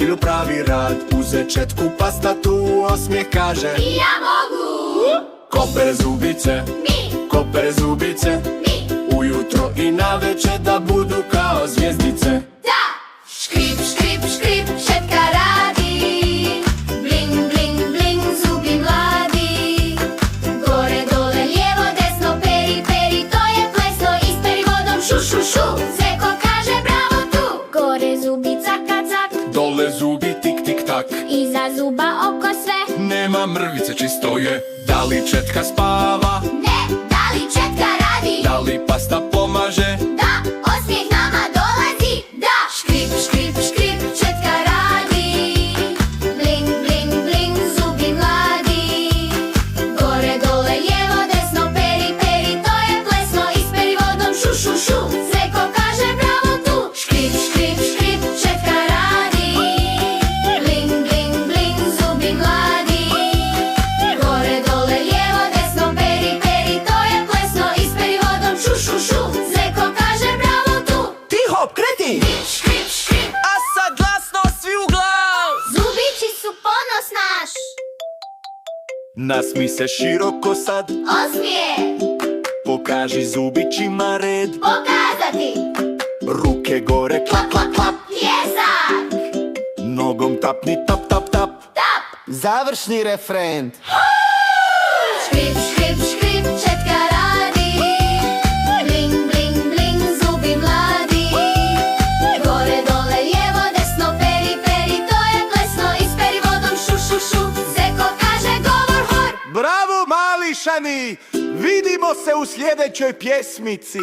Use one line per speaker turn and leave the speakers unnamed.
bil pravi rad. U začetku pa sta tu osmijeh kaže:
I ja mogu.
Koper zubice,
Mi,
koper zubice,
mi,
ujutro i navečer da budu kao zvjezdice.
da. Škrip, škrip, škrip, šetka radi. Bling, bling, bling, zubi mladi. Gore, dole, lijevo, desno, peri, peri, to je plesno. Isperi vodom, šu, šu, šu. Zeko kaže bravo tu. Gore zubi, caka, cak.
Dole zubi tik tik tak,
Iza zuba oko sve.
nema mrvice, čisto je. Da li četka spava,
Ne, da li četka radi?
da li pasta pomaže?
Da, osmijeh nama dolazi. Da, škrip, škrip, škrip, četka radi. Bling, bling, bling, zubi mladi. Gore, dole, lijevo, desno, peri, peri, to je plesno. Isperi vodom, šu, šu, šu. Zeko kaže bravo tu. Škrip, škrip, škrip, četka radi. Bling, bling, bling, zubi mladi. Gore, dole, lijevo, desno, peri, peri, to je plesno. Isperi vodom, šu, šu, šu. Zeko kaže bravo tu.
Tiho, kreti!
Škrip, škrip,
A sad glasno svi u glas!
zubići su ponos naš.
Nasmi se široko sad,
Osmije,
pokaži zubićima red.
pokazati,
Ruke gore, klap, klap, klap.
pljesak,
Nogom tapni, tap, tap, tap.
tap.
Završni refren.
Škrip, škrip, škrip, četka radi. Bling, bling, bling, zubi mladi. Gore, dole, lijevo, desno, peri, peri, to je plesno. Isperi vodom, šu, šu, šu. Zeko kaže govor hor.
Bravo, mali Šani! Vidimo se u sljedećoj pjesmici.